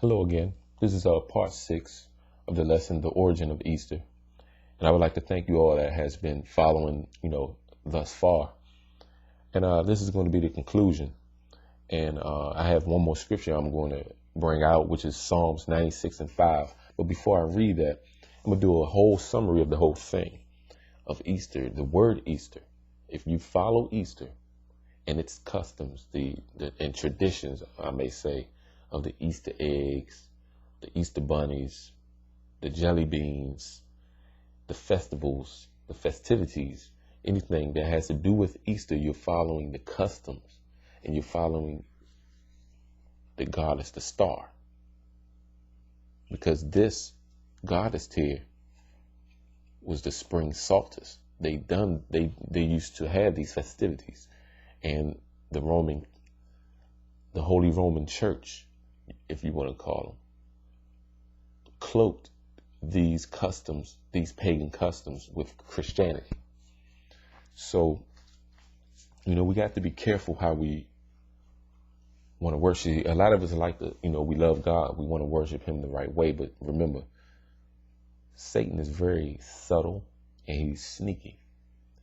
Hello again. This is part 6 of the lesson, The Origin of Easter. And I would like to thank you all that has been following, thus far. And this is going to be the conclusion. And I have one more scripture I'm going to bring out, which is Psalms 96:5. But before I read that, I'm going to do a whole summary of the whole thing of Easter, the word Easter. If you follow Easter and its customs, and traditions, I may say, of the Easter eggs, the Easter bunnies, the jelly beans, the festivals, the festivities, anything that has to do with Easter, you're following the customs and you're following the goddess, the star. Because this goddess here was the spring solstice. They used to have these festivities, and the Holy Roman Church, if you want to call them, cloaked these customs, these pagan customs, with Christianity. So, we got to be careful how we want to worship. A lot of us like to, we love God. We want to worship him the right way. But remember, Satan is very subtle and he's sneaky.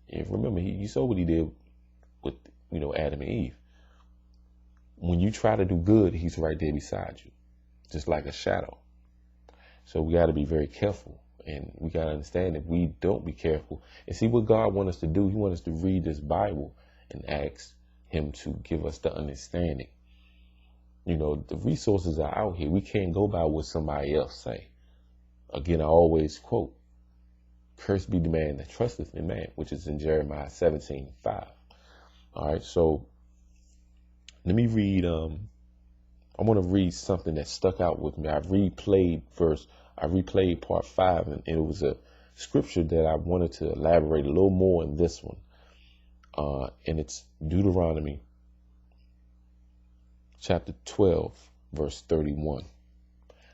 And remember, you saw what he did with, Adam and Eve. When you try to do good, he's right there beside you, just like a shadow. So we got to be very careful, and we got to understand that we don't be careful and see what God wants us to do. He wants us to read this Bible and ask him to give us the understanding. The resources are out here. We can't go by what somebody else say. Again, I always quote, "Cursed be the man that trusteth in man," which is in Jeremiah 17:5. All right, so let me read. I want to read something that stuck out with me. I replayed part 5, and it was a scripture that I wanted to elaborate a little more in this one. And it's Deuteronomy chapter 12, verse 31.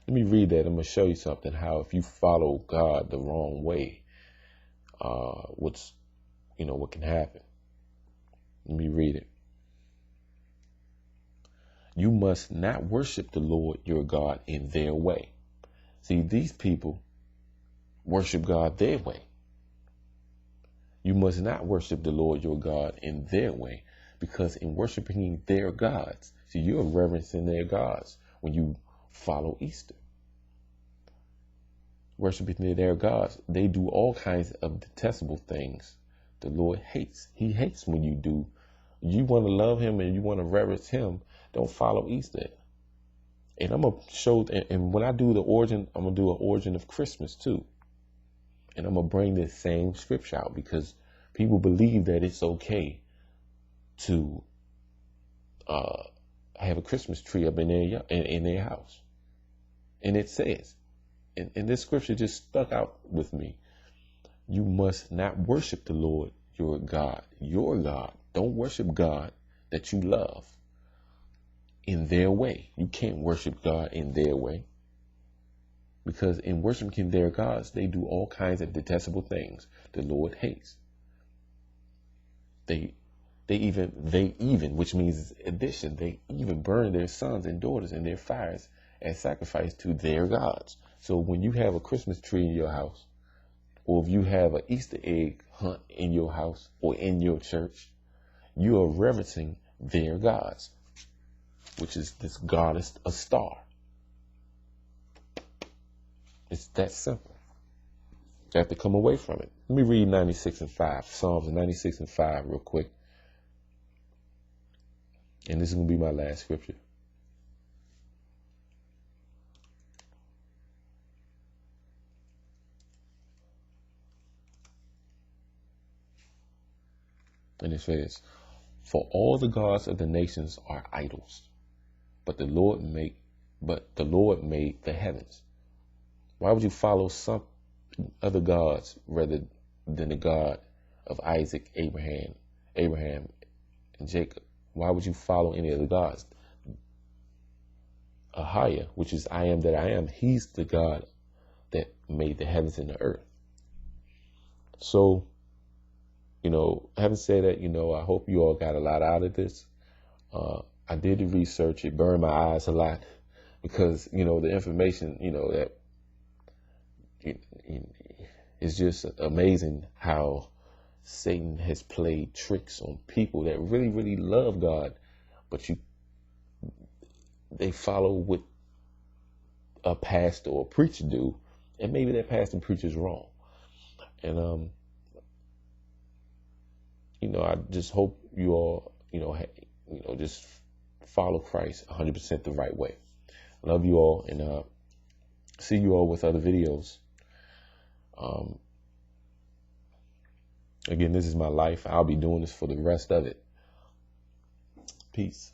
Let me read that. I'm going to show you something, how if you follow God the wrong way, what can happen. Let me read it. "You must not worship the Lord your God in their way." See, these people worship God their way. You must not worship the Lord your God in their way, because in worshiping their gods, see, you're reverencing their gods when you follow Easter. Worshiping their gods, they do all kinds of detestable things the Lord hates. He hates when you do. You want to love him and you want to reverence him, don't follow Easter. And I'm going to show, and when I do the origin, I'm going to do an origin of Christmas too. And I'm going to bring this same scripture out, because people believe that it's okay to have a Christmas tree up in their house. And it says, and this scripture just stuck out with me, "You must not worship the Lord your God." Your God. Don't worship God that you love in their way. You can't worship God in their way, because in worshiping their gods, they do all kinds of detestable things the Lord hates. They even, which means addition, they even burn their sons and daughters in their fires as sacrifice to their gods. So when you have a Christmas tree in your house, or if you have an Easter egg hunt in your house or in your church, you are reverencing their gods, which is this goddess, a star. It's that simple. You have to come away from it. Let me read 96:5, Psalms 96:5 real quick. And this is going to be my last scripture. And it says, "For all the gods of the nations are idols, but the Lord made the heavens." Why would you follow some other gods rather than the God of Isaac, Abraham, and Jacob? Why would you follow any other gods? Ahia, which is I am that I am, he's the God that made the heavens and the earth. So, having said that, I hope you all got a lot out of this. I did the research. It burned my eyes a lot. because, you know, the information, you know, that it's just amazing how Satan has played tricks on people that really, really love God, but they follow what a pastor or preacher do, and maybe that pastor and preacher is wrong. And you know, I just hope you all, you know, just follow Christ 100% the right way. Love you all, and see you all with other videos. Again, this is my life. I'll be doing this for the rest of it. Peace.